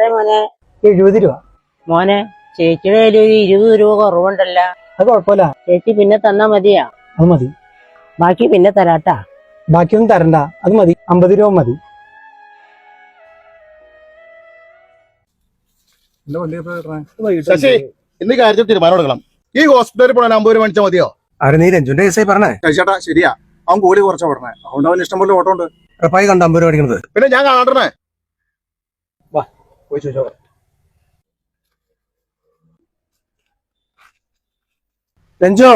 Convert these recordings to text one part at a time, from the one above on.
എത്ര മോനെ? 70 രൂപ. മോനെ, ചേച്ചിയുടെ കയ്യിൽ ഒരു 20 രൂപ കുറവുണ്ടല്ല. അത് കുഴപ്പമില്ല, ചേച്ചി പിന്നെ തന്നാ മതിയാ? അത് മതി. ബാക്കി പിന്നെ തരാട്ടാ. ബാക്കിയൊന്നും തരണ്ട, അത് മതി. 50 രൂപ മതി. ശശി, ഇന്ന് കാര്യത്തിൽ തീരുമാനം എടുക്കണം. ഈ ഹോസ്പിറ്റലിൽ പോകാൻ 50 രൂപ മേടിച്ചാൽ മതിയോ? ആരെ നീ രഞ്ജുന്റെ കേസായി പറഞ്ഞേ? ചേട്ടാ ശരിയാ, അവൻ കൂലി കുറച്ചാ പറഞ്ഞേ. അതുകൊണ്ട് അവൻ ഇഷ്ടം പോലെ ഓട്ടോ ഉണ്ട്. ഉറപ്പായി കണ്ട 50 രൂപ അടിക്കണത്. പിന്നെ ഞാൻ കാണണേ. പോയി ചോദിച്ചോ. രഞ്ജോ,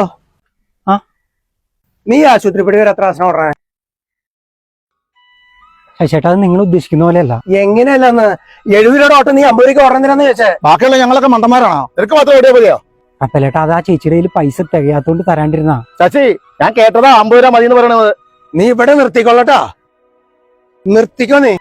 നീ ആശുപത്രിപ്പടി വരെ എത്ര ആസനം ഓടണേ? ചേട്ടാ, അത് നിങ്ങൾ ഉദ്ദേശിക്കുന്ന പോലെയല്ല. എങ്ങനെയല്ലെന്ന് 70 രൂപയുടെ ഓട്ടം നീ 50 രൂപയ്ക്ക് ഓടണെന്തിനാന്ന് ചോദിച്ചേ? ബാക്കിയുള്ള ഞങ്ങളൊക്കെ മണ്ടന്മാരാണോ? നിനക്ക് മാത്രം ഓടിയാ മതിയോ? അപ്പലേട്ടാ, അത് ആ ചേച്ചിയുടെ കയ്യിൽ പൈസ തികയാത്തോണ്ട് തരാണ്ടിരുന്നാ. ശശി, ഞാൻ കേട്ടതാ 50 രൂപ മതി എന്ന് പറയണത്. നീ ഇവിടെ നിർത്തിക്കൊള്ളട്ടാ. നിർത്തിക്കോ നീ.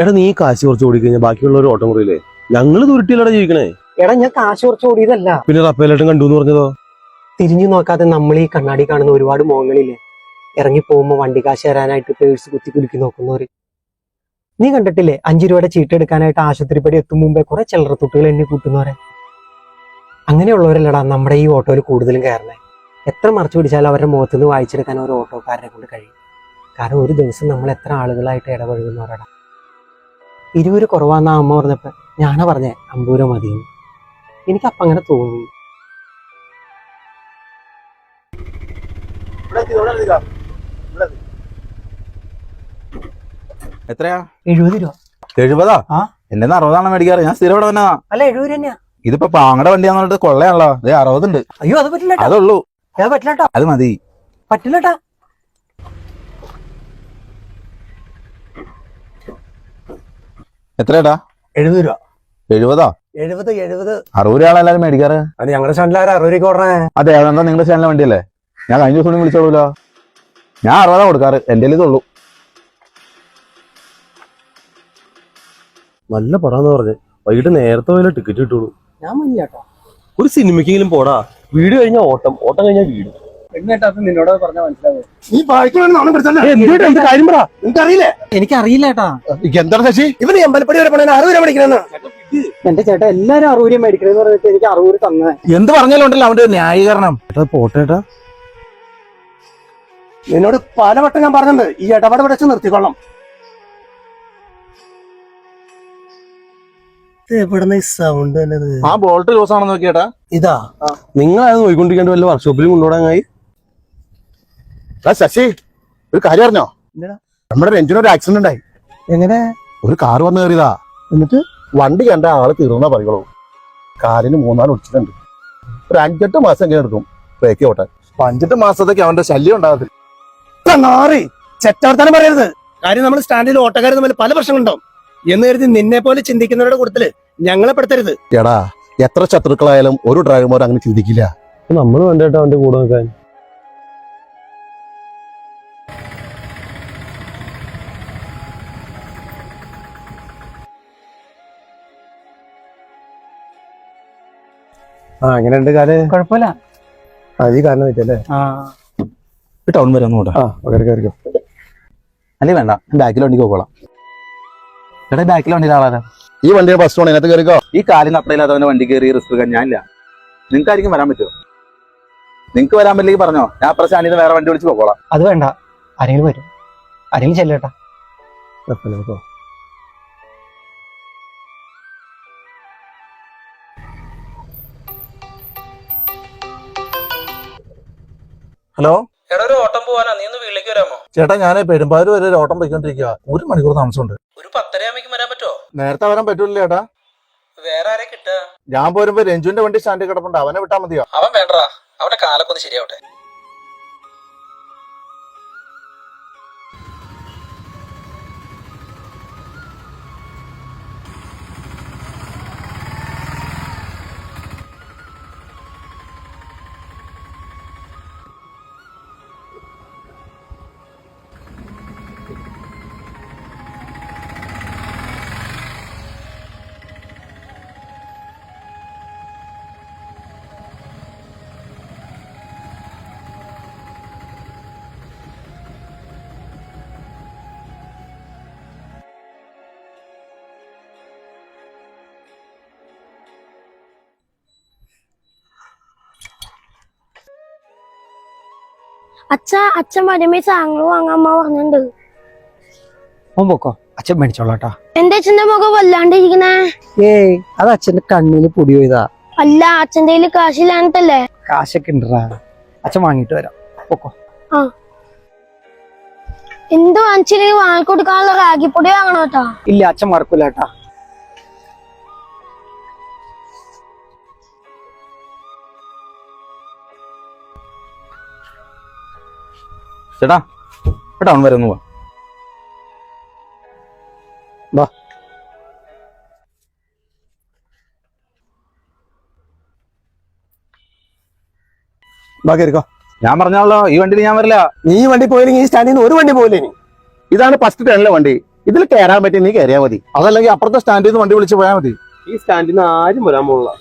എടാ, നീ കാശ് കുറച്ച് ഓടിക്കഴിഞ്ഞാൽ ബാക്കിയുള്ളവർ ഓട്ടം കുറയില്ലേ? ഞങ്ങള് ദുരുട്ടിയിലൂടെ ജീവിക്കണേ. എടാ, ഞാൻ കാശ് കുറച്ച് ഓടിയതല്ല. പിന്നെ റപ്പേലേട്ടൻ കണ്ടു എന്ന് പറഞ്ഞതോ? തിരിഞ്ഞു നോക്കാതെ നമ്മൾ ഈ കണ്ണാടി കാണുന്ന ഒരുപാട് മുഖങ്ങളില്ലേ, ഇറങ്ങി പോകുമ്പോ വണ്ടി കാശ് തരാനായിട്ട് പേഴ്സ് കുത്തി കുലുക്കി നോക്കുന്നവര്. നീ കണ്ടിട്ടില്ലേ 5 രൂപയുടെ ചീട്ട് എടുക്കാനായിട്ട് ആശുപത്രിപ്പടി എത്തും മുമ്പേ കുറെ ചില്ലറത്തുട്ടുകൾ എണ്ണി കൂട്ടുന്നവരെ? അങ്ങനെയുള്ളവരല്ലടാ നമ്മുടെ ഈ ഓട്ടോയിൽ കൂടുതലും കയറണേ. എത്ര മറച്ചു പിടിച്ചാലും അവരുടെ മുഖത്ത് നിന്ന് വായിച്ചെടുക്കാൻ ഒരു ഓട്ടോക്കാരനെ കൊണ്ട് കഴിയും. കാരണം ഒരു ദിവസം നമ്മൾ എത്ര ആളുകളായിട്ട് ഇടപഴകുന്നവരടാ. 20 രൂപ കുറവാന്നാ അമ്മ പറഞ്ഞപ്പോ ഞാനാ പറഞ്ഞേ 50 രൂപ മതിയെന്ന്. എനിക്കപ്പം അങ്ങനെ തോന്നി. എത്രയാ? 70 രൂപ. 70? ആ, എന്റെ 60 മേടിക്കാറ്. ഞാൻ സ്ഥിരം ഇവിടെ വന്നാ. അല്ല 70 രൂപ തന്നെയാ. ഇതിപ്പോ പാങ്ങടെ വണ്ടിയാന്ന് പറഞ്ഞിട്ട് കൊള്ളയാണല്ലോ. 60 ഉണ്ട്. അയ്യോ, അത് പറ്റില്ല. അതുള്ളൂ. അത് പറ്റില്ലട്ടോ. അത് മതി. പറ്റില്ലട്ടാ. എത്രയാടാ? 70 രൂപ. 70? 70 60 രൂപയാണ് എല്ലാരും മേടിക്കാറ്. അത് ഞങ്ങളുടെ സ്റ്റാൻഡിൽ 60 രൂപയ്ക്ക് ഓടണേ. അതെ, അതെന്താ നിങ്ങളുടെ ചാനലിലെ വണ്ടിയല്ലേ? ഞാൻ കഴിഞ്ഞ ദിവസം വിളിച്ചോളൂല്ലോ. ഞാൻ 60 കൊടുക്കാറ്. എന്റെ ഇതുള്ളൂ. നല്ല പടാന്ന് പറഞ്ഞു. വൈകിട്ട് നേരത്തെ പോയാലേ ടിക്കറ്റ് കിട്ടുള്ളൂ. ഞാൻ മഞ്ഞാട്ടോ. ഒരു സിനിമയ്ക്കെങ്കിലും പോടാ. വീട് കഴിഞ്ഞാൽ ഓട്ടം, ഓട്ടം കഴിഞ്ഞാൽ വീട്. നിന്നോട് പറഞ്ഞാൽ മനസ്സിലാവും. നീ കാര്യം പറ. നിനക്കറിയില്ലേ? എനിക്കറിയില്ല ചേട്ടാ. എന്താണ് ശശി? ഇവന് അമ്പലപ്പടി വരെ പോണേ 60 രൂപ മേടിക്കണെന്ന്. എന്റെ ചേട്ടാ, എല്ലാരും 60 രൂപ മേടിക്കണെന്ന് പറഞ്ഞിട്ട് എനിക്ക് 60 രൂപ തന്നെ. എന്ത് പറഞ്ഞാലും ഉണ്ടല്ലോ അവന്റെ ന്യായീകരണം. പോട്ടേട്ടാ, നിന്നോട് പലവട്ടം ഞാൻ പറഞ്ഞിട്ടുണ്ട്, ഈ ഇടപാട് വെച്ച് നിർത്തിക്കൊള്ളാം. എവിടുന്ന ഈ സൗണ്ട് തന്നെ? ആ ബോൾട്ട് ലൂസ് ആണെന്ന് നോക്കിയേട്ടാ. ഇതാ നിങ്ങളത് നോയിക്കൊണ്ടിരിക്കേണ്ട വല്ല വർക്ക്ഷോപ്പിലും കൊണ്ടുപോടാങ്ങായി. ശശി, ഒരു കാര്യം അറിഞ്ഞോ? നമ്മുടെ രഞ്ജിനൊരു ആക്സിഡന്റ് ഉണ്ടായി. എങ്ങനെ? ഒരു കാർ വന്ന് കയറിയതാ. എന്നിട്ട് വണ്ടി കണ്ട ആള് തീർന്നാ പറയുള്ളൂ. കാലിന് 3-4 ഒടിച്ചിട്ടുണ്ട്. ഒരു 5-8 മാസം എങ്ങനെ എടുക്കും ബ്രേക്ക് ഓട്ടാൻ. 5-8 മാസത്തേക്ക് അവന്റെ ശല്യം ഉണ്ടാകത്തില്ല. ചെറ്റവർത്താനം പറയരുത്. കാര്യം നമ്മൾ സ്റ്റാൻഡിൽ ഓട്ടക്കാർ തമ്മിൽ പല പ്രശ്നങ്ങളുണ്ടാവും എന്ന് കരുതി നിന്നെ പോലെ ചിന്തിക്കുന്നവരുടെ കൂട്ടത്തില് ഞങ്ങളെ പെടുത്തരുത്. എടാ, എത്ര ശത്രുക്കളായാലും ഒരു ഡ്രൈവർമാർ അങ്ങനെ ചിന്തിക്കില്ല. നമ്മൾ വേണ്ടേട്ടാ അവന്റെ കൂടെ നിൽക്കാൻ. എങ്ങനെയുണ്ട് കാല്? കുഴപ്പമില്ല. അത് ഈ കാരണം വെച്ചല്ലേ? ടൗൺ വരെ ഒന്ന് കൂട്ടാ. കയറിക്കോ. അല്ലേ വേണ്ട, ബാക്കിൽ വണ്ടിക്ക് പോകോളാം. ചേട്ടാ, ബാക്കിൽ വണ്ടിയിൽ ആളാരാ? ഈ വണ്ടിയുടെ ബസ് സ്റ്റോൺ ഇതിനകത്ത് കയറിക്കോ. ഈ കാലിന് അത്രയില്ലാത്തവന്റെ വണ്ടി കയറി റിസ്ക് എടുക്കാൻ ഞാനില്ല. നിങ്ങൾക്കായിരിക്കും വരാൻ പറ്റുമോ? നിങ്ങൾക്ക് വരാൻ പറ്റില്ലെങ്കിൽ പറഞ്ഞോ, ഞാൻ അപ്പുറം സ്റ്റാൻഡിൽ വേറെ വണ്ടി വിളിച്ച് പോകോളാം. അത് വേണ്ട, ആരെങ്കിലും വരും. ആരെങ്കിലും ചെല്ലേട്ടാ. ഹലോ എടാ, ഒരു ഓട്ടം പോവാനാ, നീ ഒന്ന് വീട്ടിലേക്ക് വരാമോ? ചേട്ടാ, ഞാൻ പെരുമ്പാവൂർ വരെ ഒരു ഓട്ടം പോയിക്കൊണ്ടിരിക്കുക. 1 മണിക്കൂർ താമസമുണ്ട്. ഒരു 10:30 ആകുമ്പോഴേക്കും വരാൻ പറ്റുമോ? നേരത്തെ വരാൻ പറ്റൂല ചേട്ടാ. വേറെ ആരെ കിട്ടുക? ഞാൻ പോരുമ്പോ രഞ്ജുവിന്റെ വണ്ടി സ്റ്റാൻഡിൽ കിടപ്പുണ്ട്. അവനെ വിട്ടാ മതിയോ? അവൻ വേണ്ടടാ, അവന്റെ കാലൊക്കെ ഒന്ന് ശരിയാവട്ടെ. അച്ഛൻ വരുമ്പോ സാധനങ്ങൾ വാങ്ങാൻ അമ്മ പറഞ്ഞിട്ടുണ്ട്. അവൻ പൊക്കോ, അച്ഛൻ മേടിച്ചോളാട്ടാ. എന്റെ അച്ഛന്റെ മുഖം വല്ലാണ്ടിരിക്കണേ. ഏയ് അത് അച്ഛന്റെ കണ്ണില് പൊടി പോയതാ. അല്ല, അച്ഛന്റെ കയ്യില് കാശില്ലാന്നിട്ടല്ലേ? കാശൊക്കെ ഉണ്ടറാ, അച്ഛൻ വാങ്ങിട്ട് വരാം. പൊക്കോ. എന്ത് വാങ്ങിച്ചില്ലെങ്കിൽ വാങ്ങിക്കൊടുക്കാനുള്ള റാഗിപ്പൊടി വാങ്ങണോ കേട്ടാ? ഇല്ല, അച്ഛൻ മറക്കൂലേട്ടാ. ചേട്ടാ ടൗൺ വരെ ഒന്ന് പോവാ. ബാക്കിയിരിക്കോ. ഞാൻ പറഞ്ഞാലോ ഈ വണ്ടിയിൽ ഞാൻ വരില്ല. നീ വണ്ടി പോയില്ലെങ്കിൽ ഈ സ്റ്റാൻഡിൽ നിന്ന് ഒരു വണ്ടി പോയില്ലേ? നീ ഇതാണ് ഫസ്റ്റ് ടേണിലെ വണ്ടി. ഇതിൽ കയറാൻ പറ്റി നീ കയറിയാൽ മതി. അതല്ലെങ്കിൽ അപ്പുറത്തെ സ്റ്റാൻഡിൽ നിന്ന് വണ്ടി വിളിച്ച് പോയാൽ മതി. ഈ സ്റ്റാൻഡിൽ നിന്ന് ആരും വരാൻ പോകില്ല.